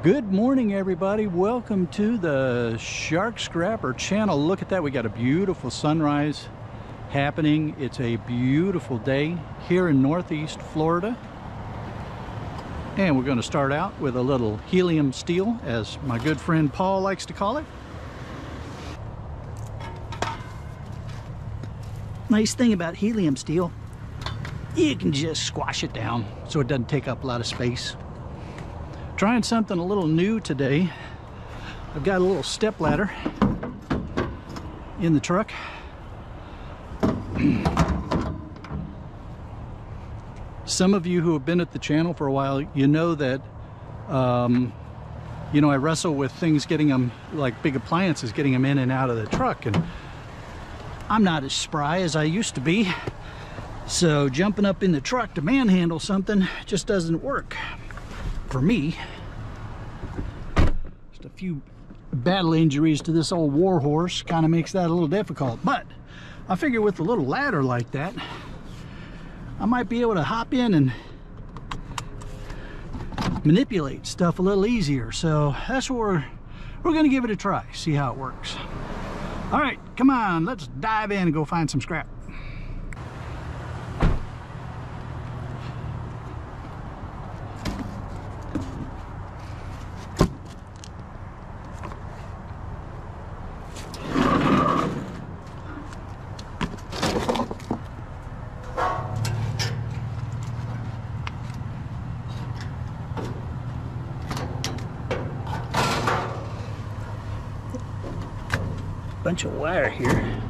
Good morning, everybody. Welcome to the Shark Scrapper channel. Look at that. We got a beautiful sunrise happening. It's a beautiful day here in Northeast Florida. And we're going to start out with a little helium steel, as my good friend Paul likes to call it. Nice thing about helium steel, you can just squash it down so it doesn't take up a lot of space. Trying something a little new today. I've got a little step ladder in the truck. Some of you who have been at the channel for a while, you know that I wrestle with things, getting them, like big appliances, getting them in and out of the truck, and I'm not as spry as I used to be, so jumping up in the truck to manhandle something just doesn't work for me. Just a few battle injuries to this old war horse kind of makes that a little difficult, but I figure with a little ladder like that, I might be able to hop in and manipulate stuff a little easier. So that's what we're gonna give it a try, see how it works. All right, come on, let's dive in and go find some scrap. Bunch of wire here,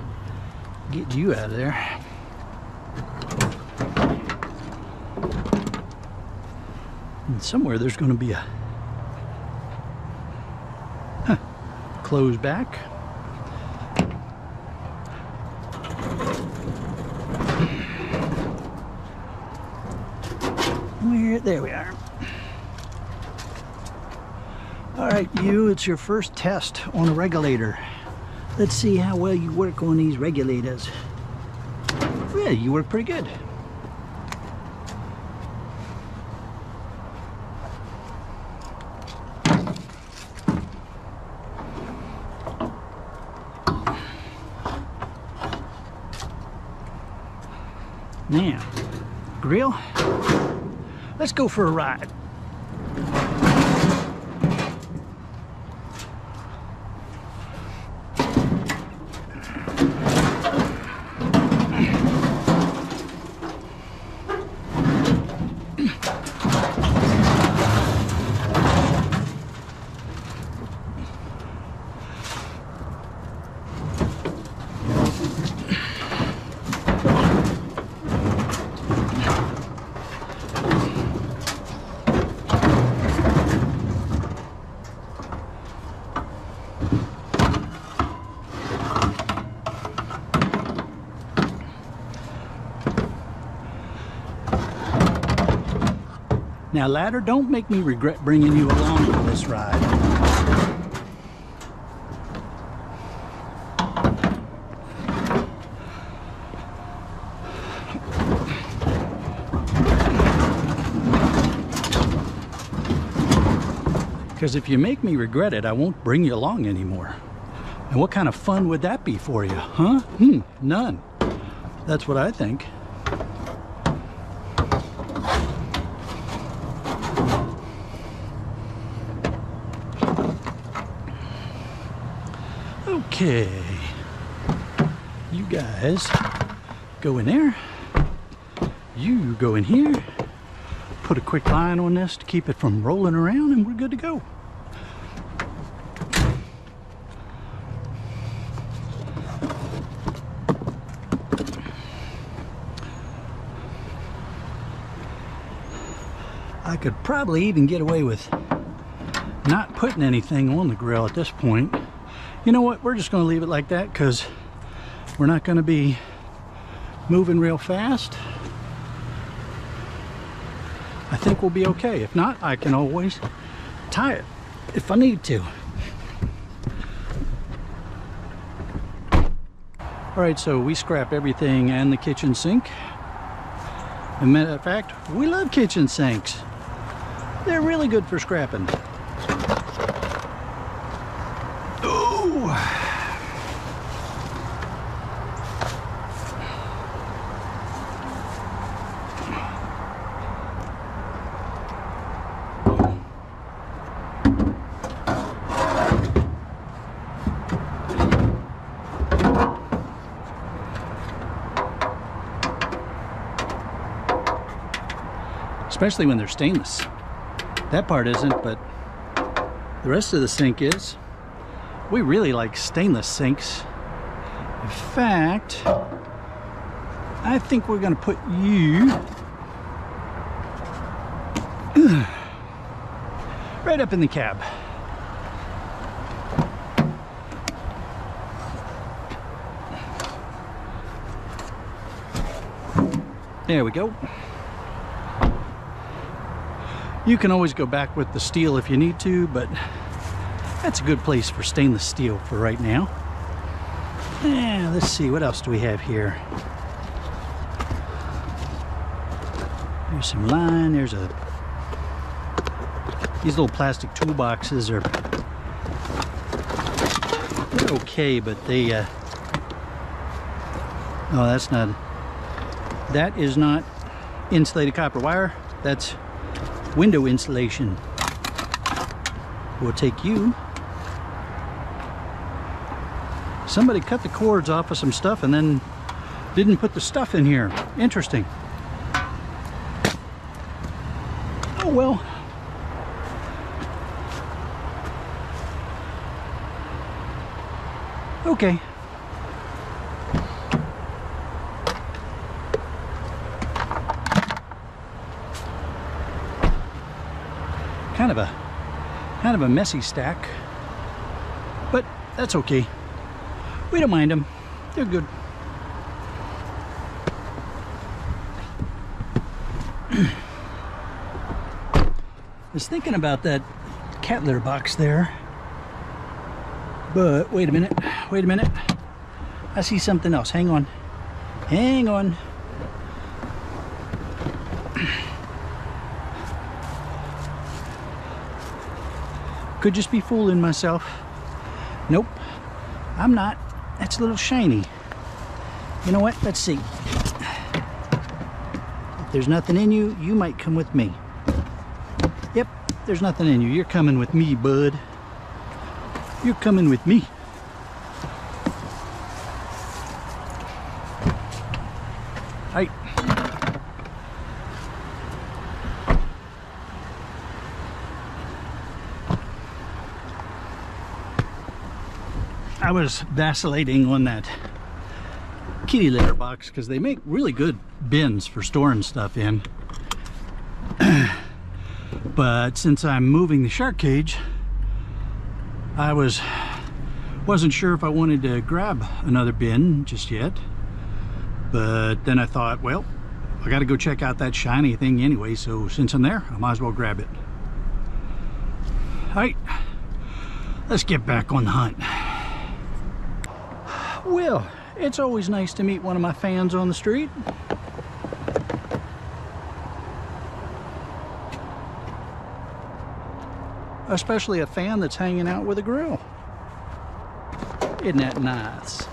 get you out of there. And somewhere there's going to be a close back. There we are. All right, it's your first test on a regulator. Let's see how well you work on these regulators. Yeah, you work pretty good. Now, grill, let's go for a ride. Now, ladder, don't make me regret bringing you along for this ride. Because if you make me regret it, I won't bring you along anymore. And what kind of fun would that be for you, huh? None. That's what I think. Okay, you guys go in there, you go in here, put a quick line on this to keep it from rolling around, and we're good to go. I could probably even get away with not putting anything on the grill at this point. You know what, we're just going to leave it like that because we're not going to be moving real fast. I think we'll be okay. If not, I can always tie it if I need to. All right, so we scrap everything and the kitchen sink. As a matter of fact, we love kitchen sinks. They're really good for scrapping. Especially when they're stainless. That part isn't, but the rest of the sink is. We really like stainless sinks. In fact, I think we're gonna put you right up in the cab. There we go. You can always go back with the steel if you need to, but that's a good place for stainless steel for right now. Yeah, let's see, what else do we have here? There's some line, these little plastic toolboxes are they're okay, but they, oh, that is not insulated copper wire, that's window insulation. We'll take you. Somebody cut the cords off of some stuff and then didn't put the stuff in here. Interesting. Oh well. Okay. Kind of a messy stack, but that's okay. We don't mind them. They're good. I was thinking about that cat litter box there, but wait a minute. I see something else. Hang on. Could just be fooling myself. Nope, I'm not. That's a little shiny. You know what? Let's see. If there's nothing in you, you might come with me. Yep, there's nothing in you. You're coming with me, bud. You're coming with me. Hey. I was vacillating on that kitty litter box because they make really good bins for storing stuff in. But since I'm moving the shark cage, I wasn't sure if I wanted to grab another bin just yet. But then I thought, well, I got to go check out that shiny thing anyway, so since I'm there, I might as well grab it. All right, let's get back on the hunt. Well, it's always nice to meet one of my fans on the street. Especially a fan that's hanging out with a grill. Isn't that nice?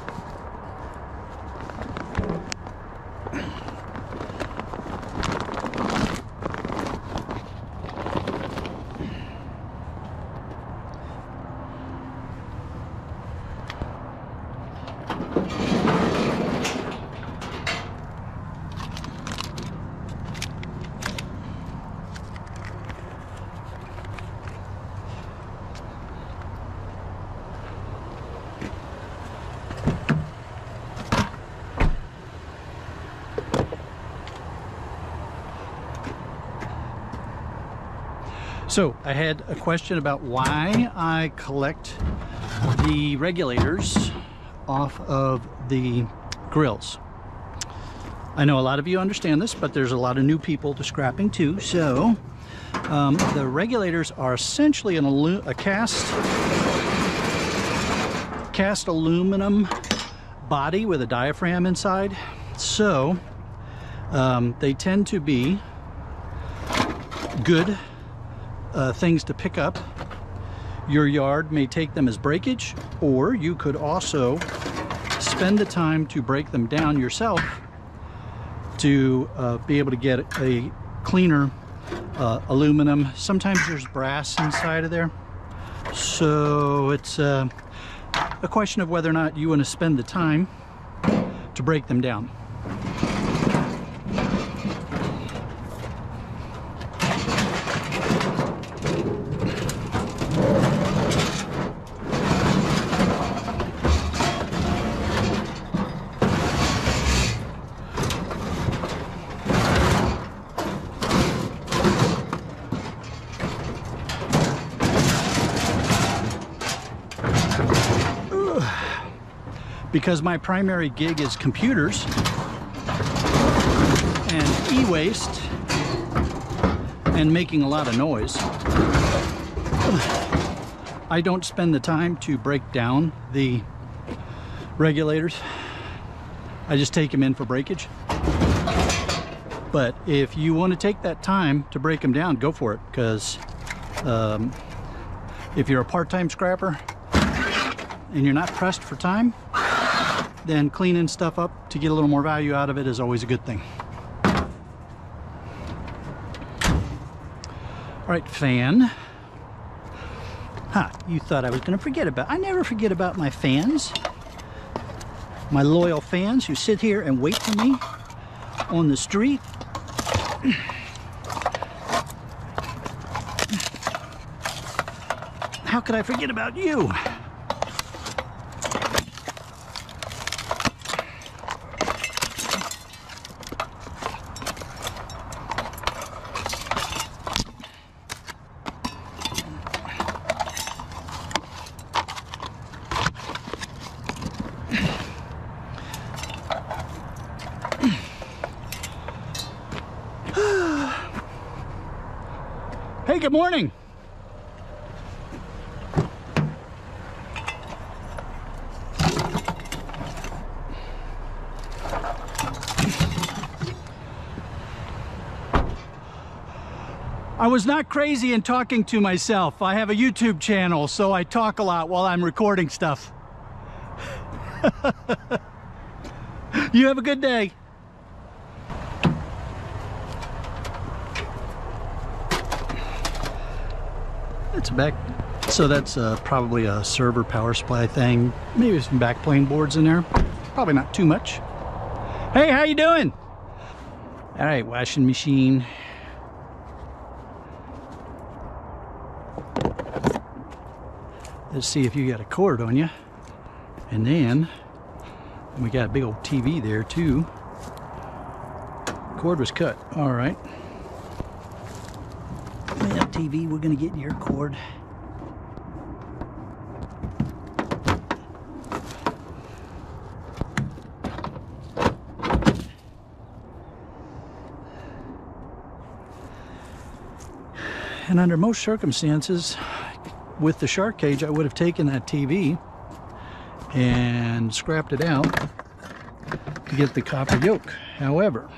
So I had a question about why I collect the regulators off of the grills. I know a lot of you understand this, but there's a lot of new people to scrapping too. So the regulators are essentially a cast aluminum body with a diaphragm inside. So they tend to be good things to pick up your yard may take them as breakage, or you could also spend the time to break them down yourself to be able to get a cleaner aluminum. Sometimes there's brass inside of there, so it's a question of whether or not you want to spend the time to break them down. Because my primary gig is computers and e-waste and making a lot of noise, I don't spend the time to break down the regulators. I just take them in for breakage. But if you want to take that time to break them down, go for it, because if you're a part-time scrapper and you're not pressed for time, then cleaning stuff up to get a little more value out of it is always a good thing. All right, fan. You thought I was going to forget about. I never forget about my fans. My loyal fans who sit here and wait for me on the street. How could I forget about you? Hey, good morning. I was not crazy in talking to myself. I have a YouTube channel, so I talk a lot while I'm recording stuff. You have a good day. It's back, so that's probably a server power supply thing. Maybe some backplane boards in there. Probably not too much. Hey, how you doing? All right, washing machine. Let's see if you got a cord on you. And then we got a big old TV there too. Cord was cut. All right. That TV, we're gonna get your cord. And under most circumstances, with the shark cage, I would have taken that TV and scrapped it out to get the copper yoke. However,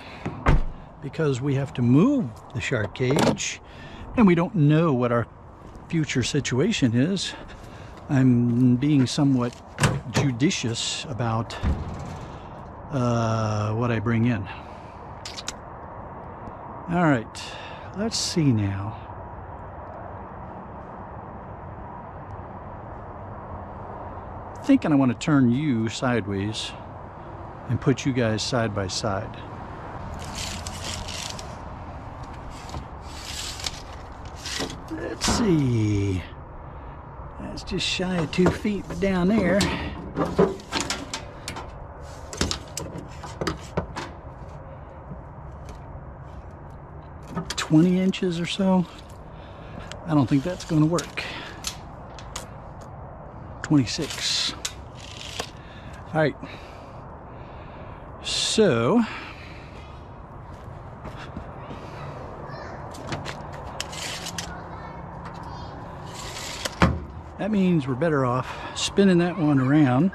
because we have to move the shark cage and we don't know what our future situation is, I'm being somewhat judicious about what I bring in. All right, let's see now. Thinking I want to turn you sideways and put you guys side by side. Let's see. That's just shy of 2 feet down there. "20 inches or so. I don't think that's going to work. 26. All right. So that means we're better off spinning that one around.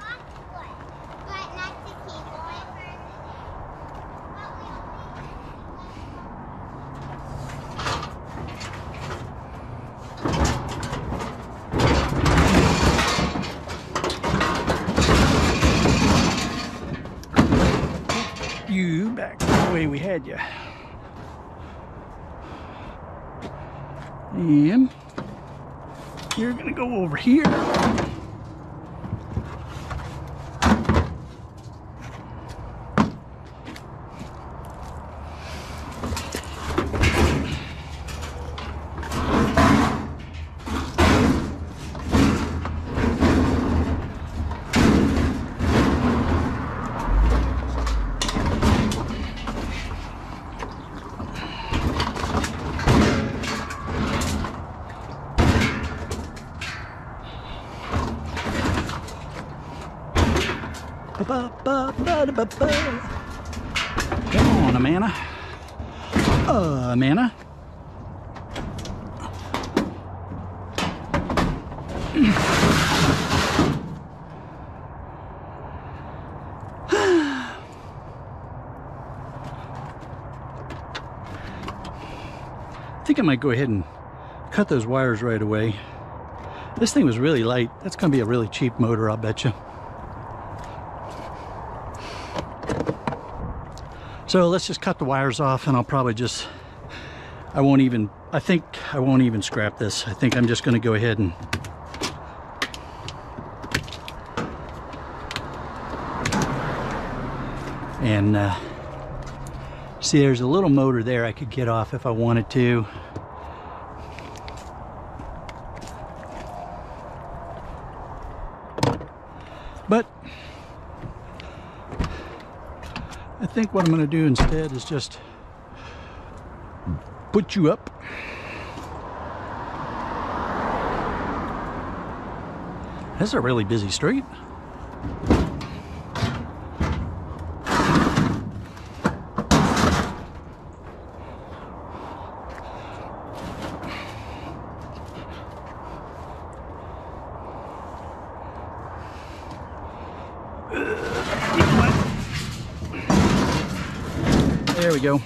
back the way we had you. And you're gonna go over here. Come on, Amanda. Amanda. I think I might go ahead and cut those wires right away. This thing was really light. That's going to be a really cheap motor, I'll bet you. So let's just cut the wires off, and I'll probably just, I think I won't even scrap this. I think I'm just going to go ahead and see, there's a little motor there I could get off if I wanted to. But I think what I'm going to do instead is just put you up. This is a really busy street. There we go.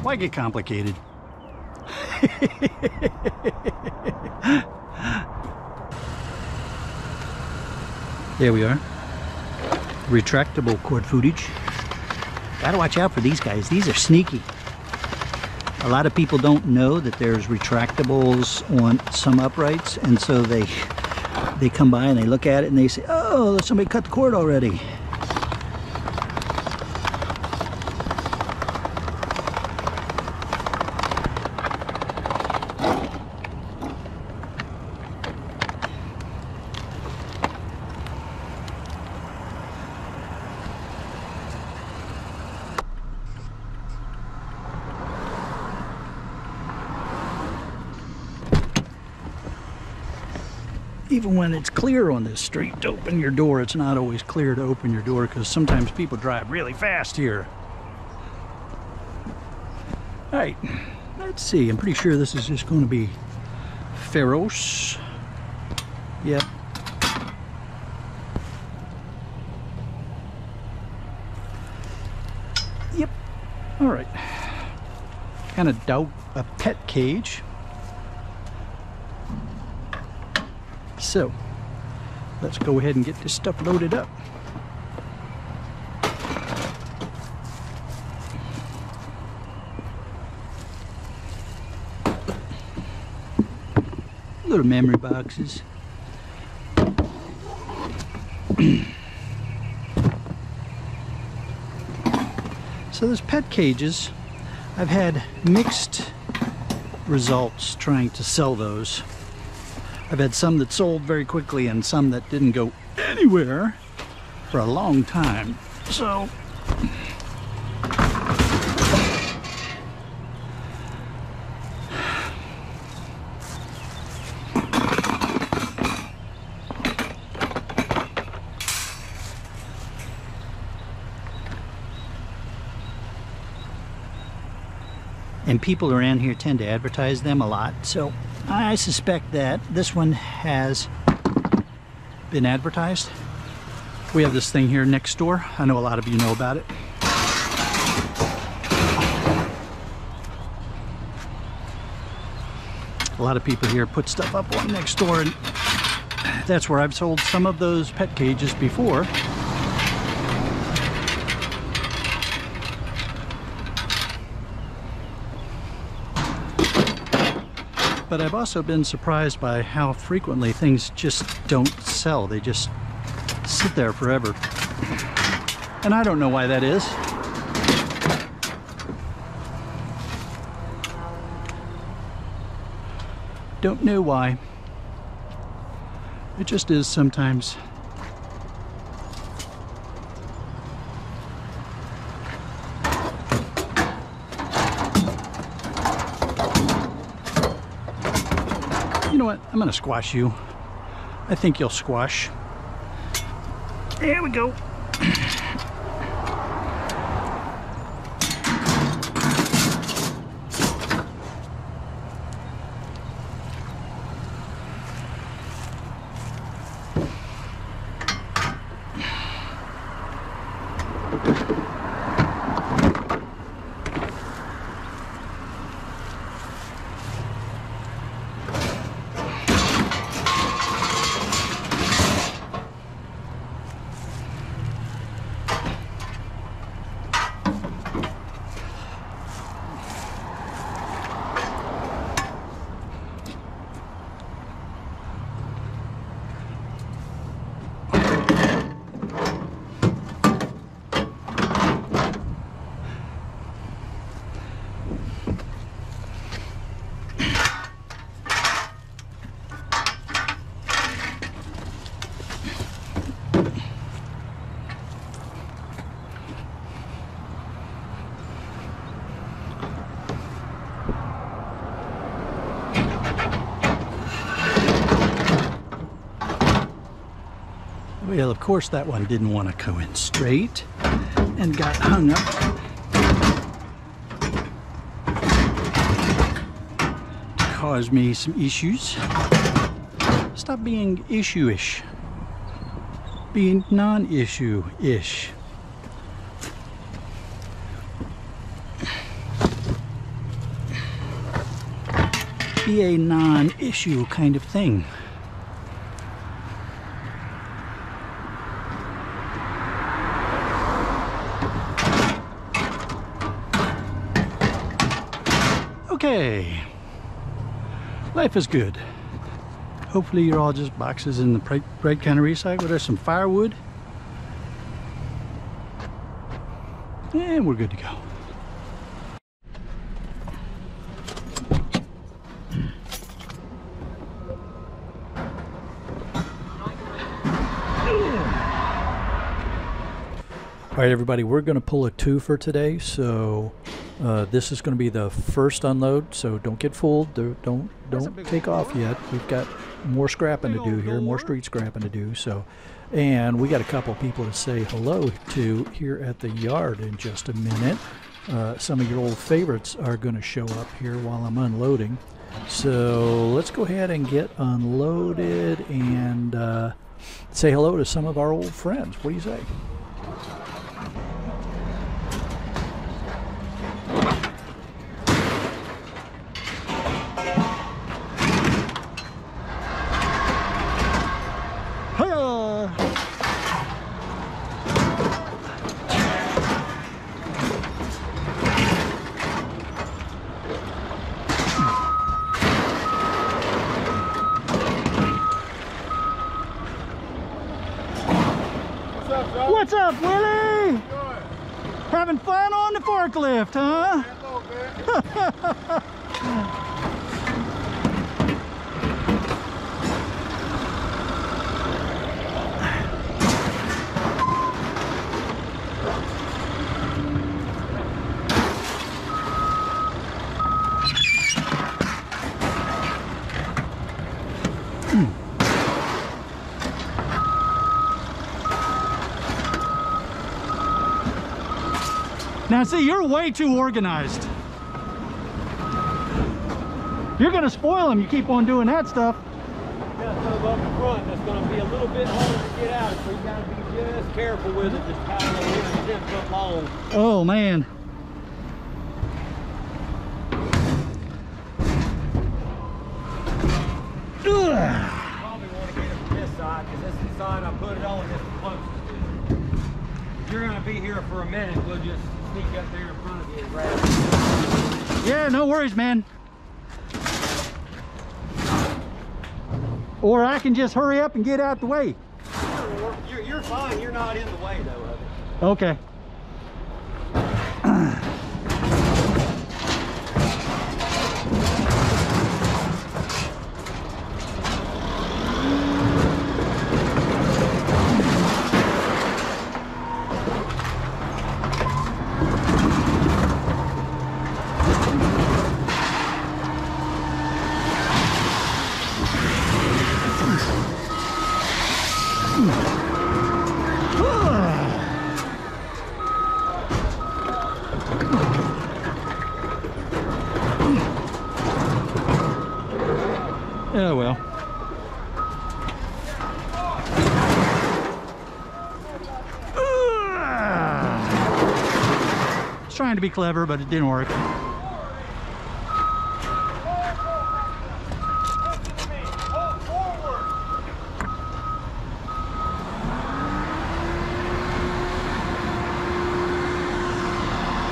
Why get complicated? There we are. Retractable cord footage. Gotta watch out for these guys. These are sneaky. A lot of people don't know that there's retractables on some uprights, and so they come by and they look at it and they say, oh, somebody cut the cord already. Even when it's clear on this street to open your door, it's not always clear to open your door because sometimes people drive really fast here. All right, let's see. I'm pretty sure this is just going to be ferrous. Yep. Yep. All right. Kind of doubt a pet cage. So, let's go ahead and get this stuff loaded up. Little memory boxes. So those pet cages, I've had mixed results trying to sell those. I've had some that sold very quickly and some that didn't go anywhere for a long time. So and people around here tend to advertise them a lot, so I suspect that this one has been advertised. We have this thing here next door. I know a lot of you know about it. A lot of people here put stuff up on next door, and That's where I've sold some of those pet cages before. But I've also been surprised by how frequently things just don't sell. They just sit there forever. And I don't know why that is. Don't know why. It just is sometimes. You know what? I'm gonna squash you. I think you'll squash. There we go. Well, of course that one didn't want to go in straight and got hung up. Caused me some issues. Stop being issue-ish. Be non-issue-ish. Be a non-issue kind of thing. Okay, life is good. Hopefully you're all just boxes in the right kind of recycle. There's some firewood. And we're good to go. All right, everybody, we're going to pull a 2 for today. So this is going to be the first unload, so don't get fooled. Don't take off yet. We've got more scrapping to do here, more street scrapping to do. So, and we got a couple people to say hello to here at the yard in just a minute. Some of your old favorites are going to show up here while I'm unloading. So let's go ahead and get unloaded and say hello to some of our old friends. What do you say? What's up, Willie? Having fun on the forklift, huh? Now see, you're way too organized. You're gonna spoil them, you keep on doing that stuff. Got some up in front that's gonna be a little bit harder to get out, so you gotta be just careful with it, just piling it in 10 foot long. Oh man. Probably want to get it be here for a minute. We'll just sneak up there in front of you and grab it. Yeah, no worries, man. Or I can just hurry up and get out the way. You're fine. You're not in the way, though, of it. Okay. Oh well. I was trying to be clever, but it didn't work.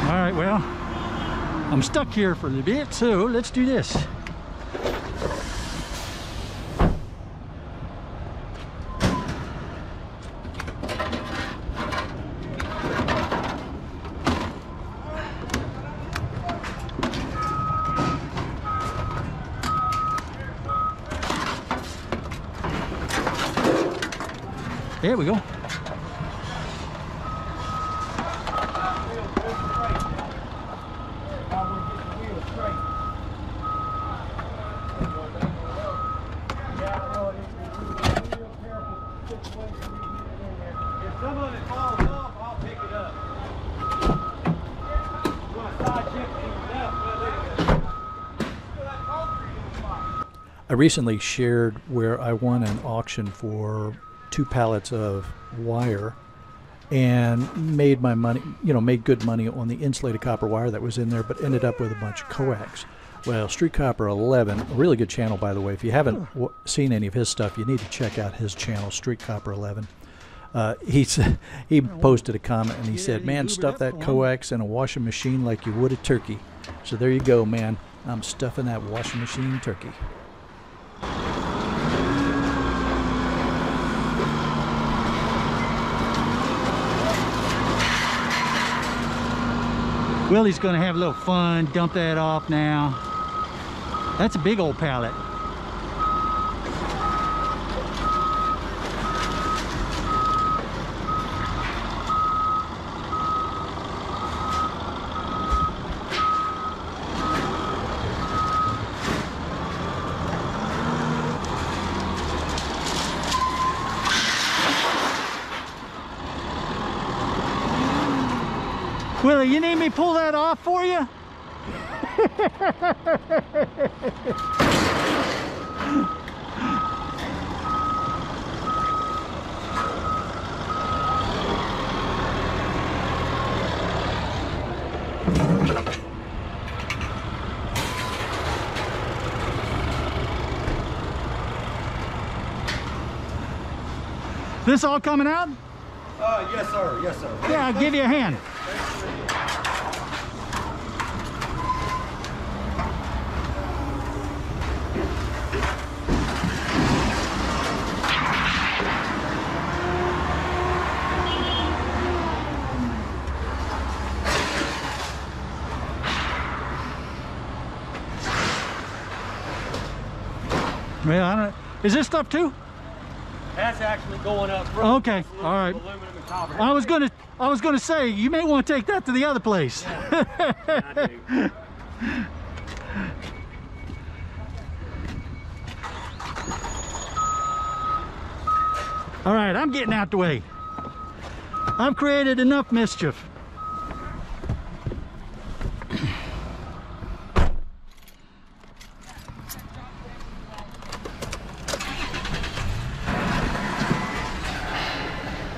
All right, well, I'm stuck here for a little bit, so let's do this. There we go. I recently shared where I won an auction for 2 pallets of wire and made my money, made good money on the insulated copper wire that was in there, but ended up with a bunch of coax. Well, Street Copper 11, a really good channel, by the way. If you haven't seen any of his stuff, you need to check out his channel, Street Copper 11. He posted a comment and he said, "Man, stuff that coax in a washing machine like you would a turkey." So there you go, man. I'm stuffing that washing machine turkey. Willie's going to have a little fun, dump that off now. That's a big old pallet. Willie, you need me to pull that off for you? This all coming out? Yes, sir. Yes, sir. Yeah, I'll give you a hand. Well, I don't. Is this stuff too? That's actually going up front. Okay, all right. Aluminum and copper. I was gonna say you may want to take that to the other place. Yeah, I do. All right, I'm getting out the way. I've created enough mischief.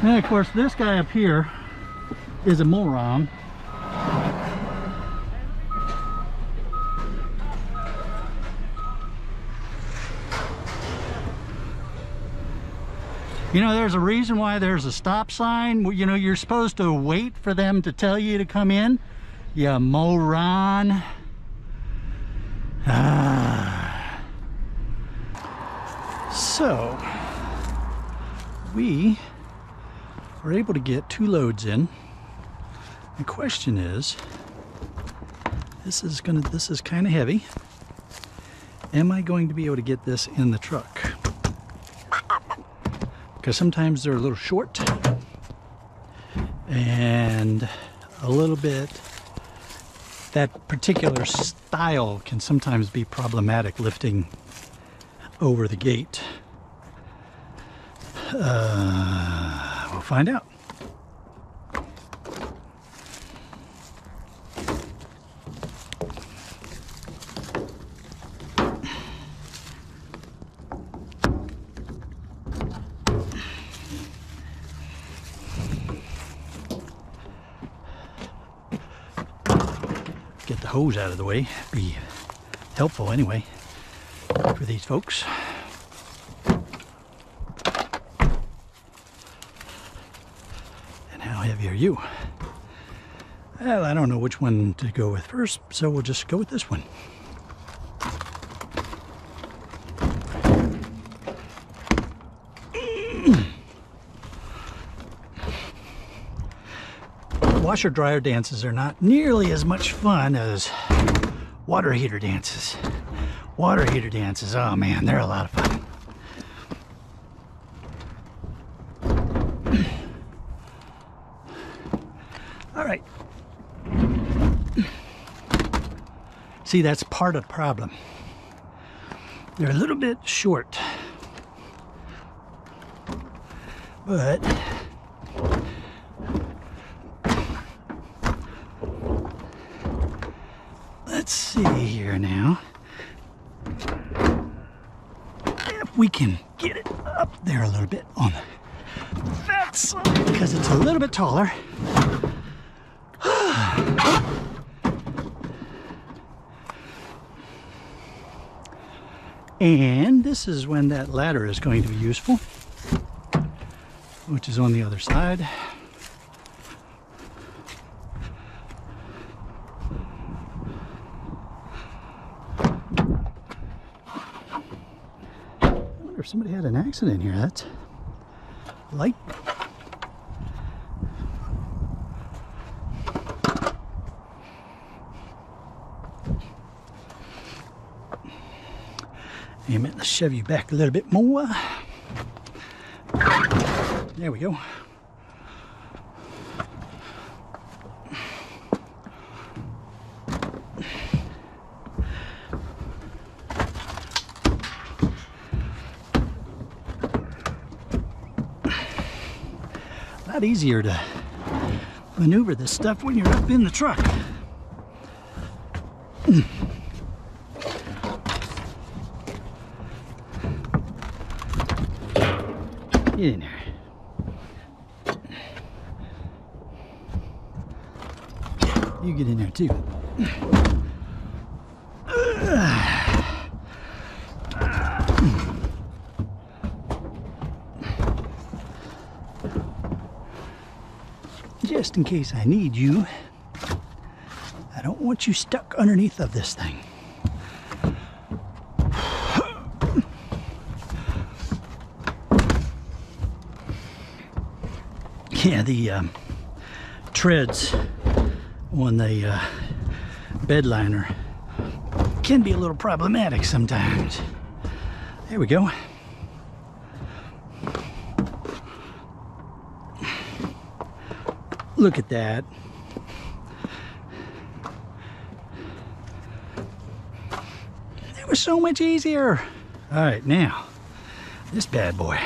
And of course, this guy up here is a moron. You know, there's a reason why there's a stop sign. You know, you're supposed to wait for them to tell you to come in. You moron. So, we were able to get 2 loads in. The question is, this is kind of heavy. Am I going to be able to get this in the truck? Because sometimes they're a little short and a little bit, that particular style can sometimes be problematic lifting over the gate. We'll find out. Get the hose out of the way. Be helpful anyway for these folks. And how heavy are you? Well, I don't know which one to go with first, so we'll just go with this one. Washer dryer dances are not nearly as much fun as water heater dances. Water heater dances, oh man, they're a lot of fun. All right. See, that's part of the problem. They're a little bit short, but let's see here now. If we can get it up there a little bit on that side, because it's a little bit taller. And this is when that ladder is going to be useful, which is on the other side. If somebody had an accident here, that's light. Aim it, let's shove you back a little bit more. There we go. A lot easier to maneuver this stuff when you're up in the truck. Get in there. You get in there too. Just in case I need you, I don't want you stuck underneath of this thing. Yeah, the treads on the bed liner can be a little problematic sometimes. There we go. Look at that. It was so much easier. All right, now this bad boy.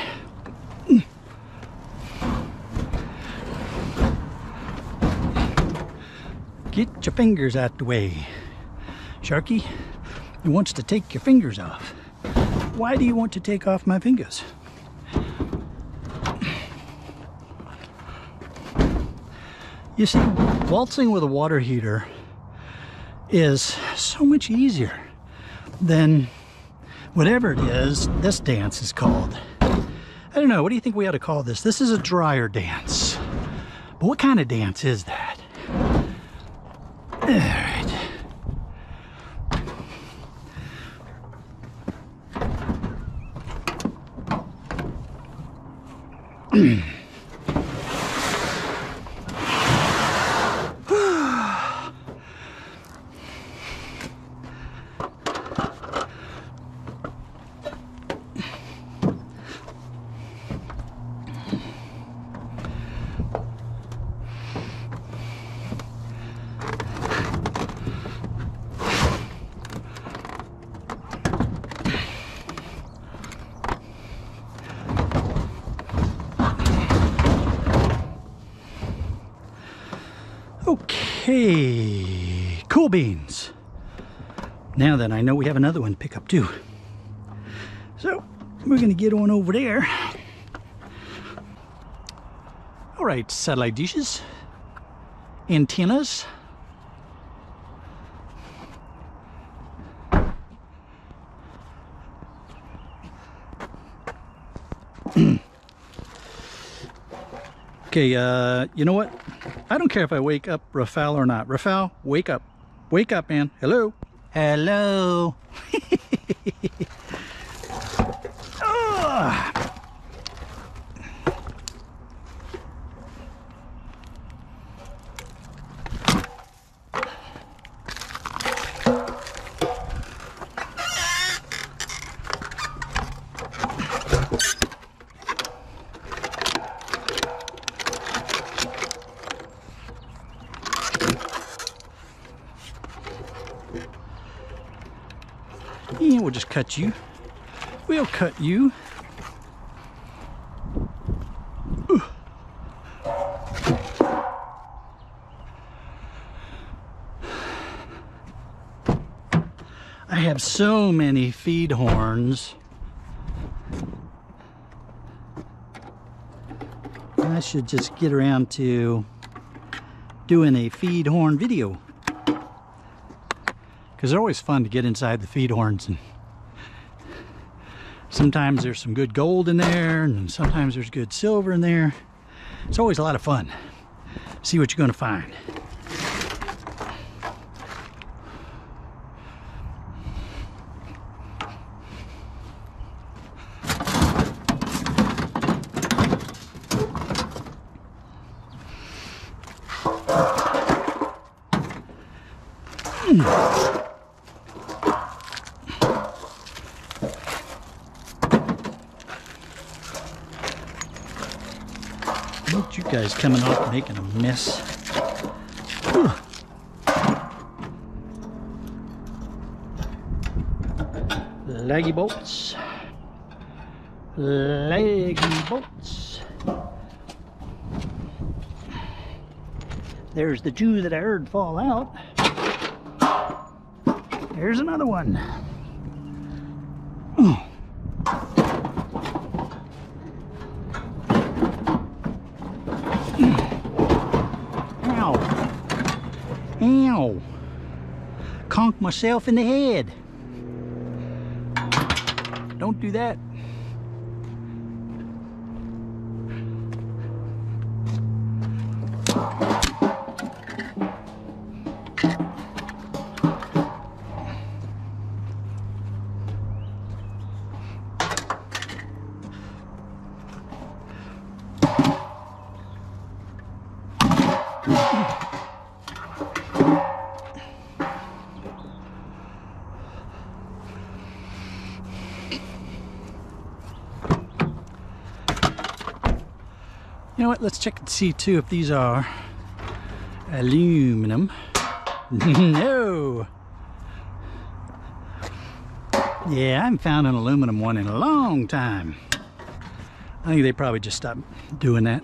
Get your fingers out the way. Sharky, he wants to take your fingers off. Why do you want to take off my fingers? You see, waltzing with a water heater is so much easier than whatever it is this dance is called. I don't know, what do you think we ought to call this? This is a dryer dance. But what kind of dance is that? All right. Okay, cool beans. Now then, I know we have another one to pick up too. So we're gonna get on over there. All right, satellite dishes, antennas. Okay, you know what? I don't care if I wake up Rafael or not. Rafael, wake up. Wake up, man. Hello? Hello? Yeah, we'll just cut you. We'll cut you. Ooh. I have so many feed horns. I should just get around to doing a feed horn video. Because they're always fun to get inside the feed horns, and sometimes there's some good gold in there, and sometimes there's good silver in there. It's always a lot of fun. See what you're going to find. Look at you guys coming off making a mess. Whew. Laggy bolts. Laggy bolts. There's the two that I heard fall out. There's another one. Oh. Ow. Ow. Conked myself in the head. Don't do that. You know what, let's check and see too if these are aluminum. No! Yeah, I haven't found an aluminum one in a long time. I think they probably just stopped doing that.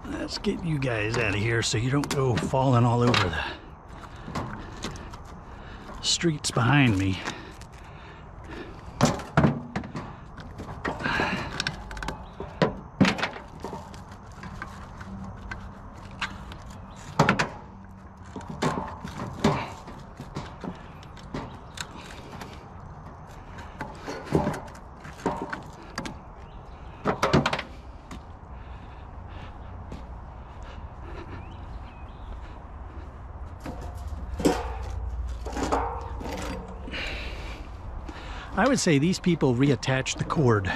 Let's get you guys out of here so you don't go falling all over the streets behind me. I would say these people reattach the cord.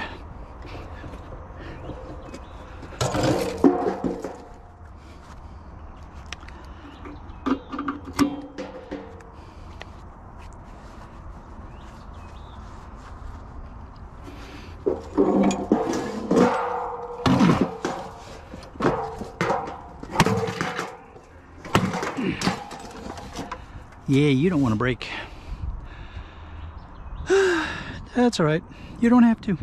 Yeah, you don't want to break. That's all right. You don't have to.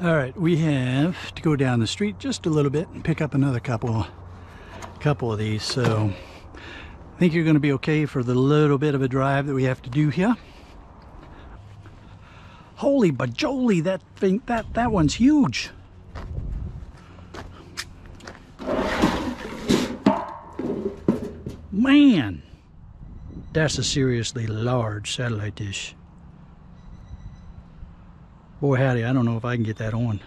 All right, we have to go down the street just a little bit and pick up another couple of these. So I think you're going to be okay for the little bit of a drive that we have to do here. Holy bajoli, that thing, that one's huge. Man, that's a seriously large satellite dish. Boy howdy, I don't know if I can get that on.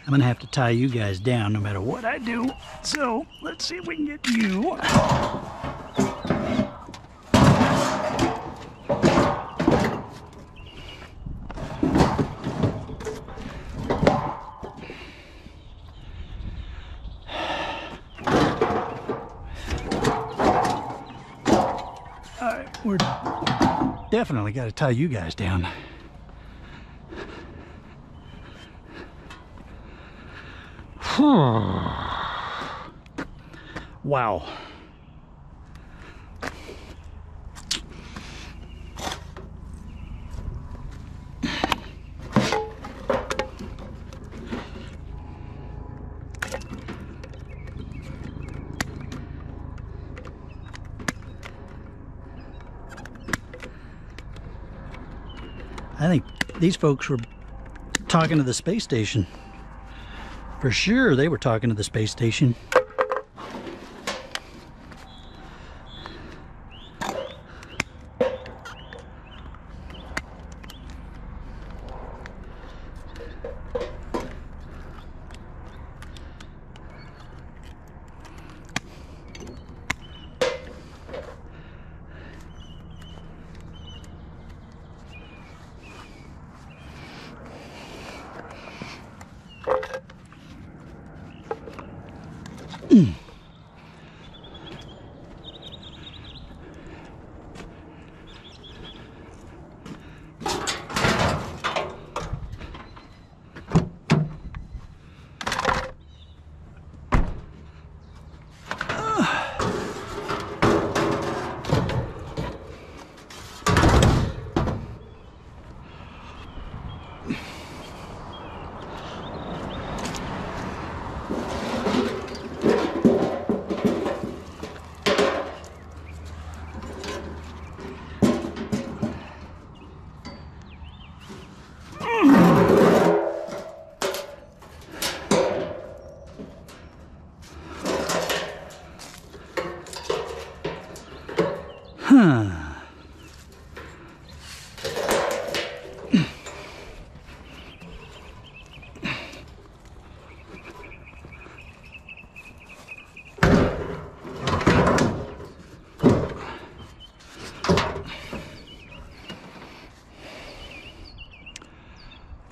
I'm gonna have to tie you guys down no matter what I do. So let's see if we can get you. We're definitely got to tie you guys down. Wow. I think these folks were talking to the space station. For sure, they were talking to the space station.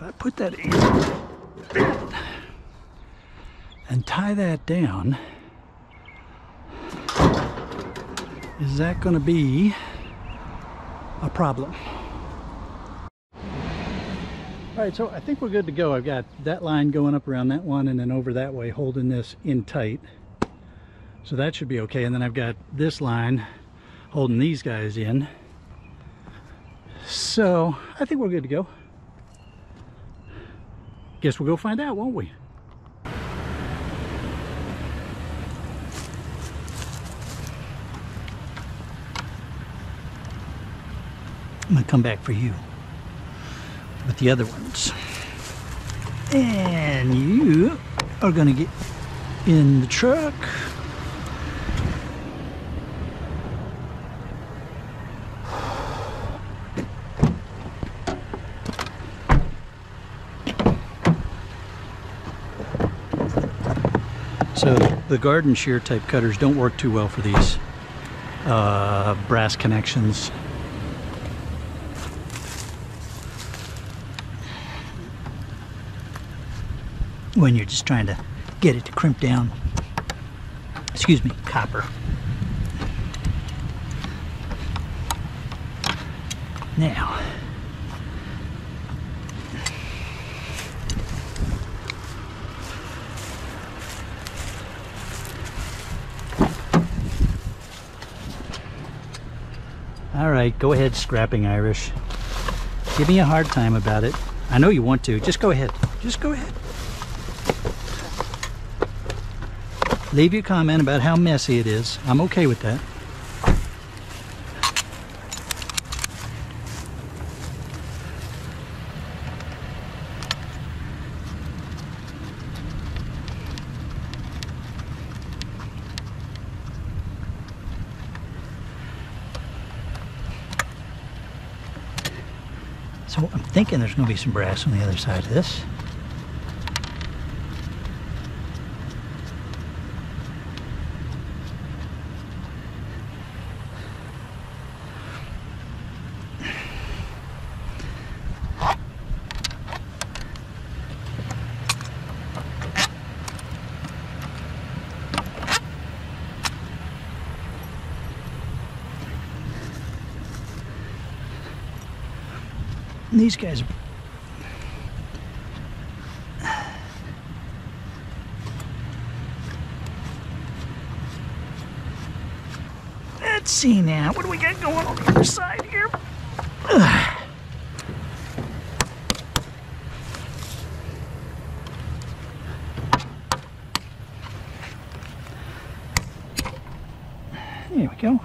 If I put that in and tie that down, is that going to be a problem? All right, so I think we're good to go. I've got that line going up around that one and then over that way, holding this in tight. So that should be okay. And then I've got this line holding these guys in. So I think we're good to go. Guess we'll go find out, won't we? I'm gonna come back for you with the other ones. And you are gonna get in the truck. So the garden shear type cutters don't work too well for these brass connections. When you're just trying to get it to crimp down. Excuse me, copper. Now, all right, go ahead, scrapping Irish. Give me a hard time about it. I know you want to. Just go ahead. Just go ahead. Leave your comment about how messy it is. I'm okay with that. So I'm thinking there's going to be some brass on the other side of this. And these guys are... Let's see now, what do we got going on the other side here? There we go.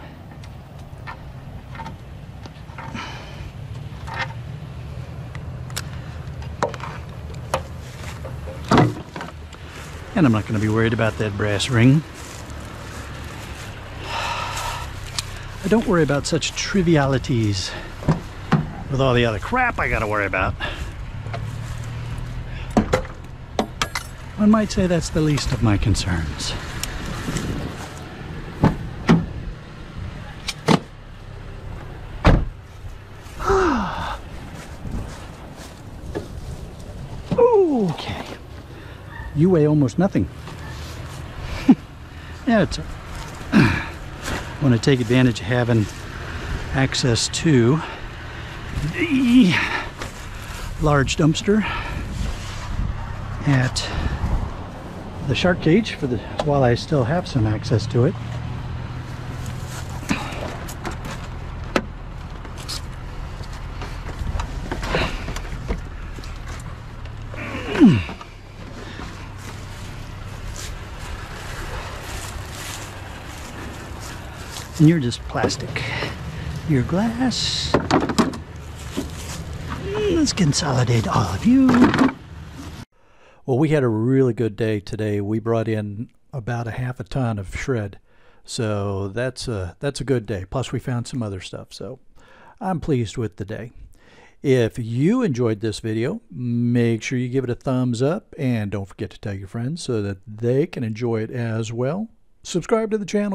And I'm not going to be worried about that brass ring. I don't worry about such trivialities with all the other crap I got to worry about. One might say that's the least of my concerns. Okay. You weigh almost nothing. Yeah, it's... I want to take advantage of having access to the large dumpster at the shark cage for the while I still have some access to it. And you're just plastic. You're glass. Let's consolidate all of you. Well, we had a really good day today. We brought in about a half a ton of shred. So that's a good day. Plus we found some other stuff. So I'm pleased with the day. If you enjoyed this video, make sure you give it a thumbs up and don't forget to tell your friends so that they can enjoy it as well. Subscribe to the channel.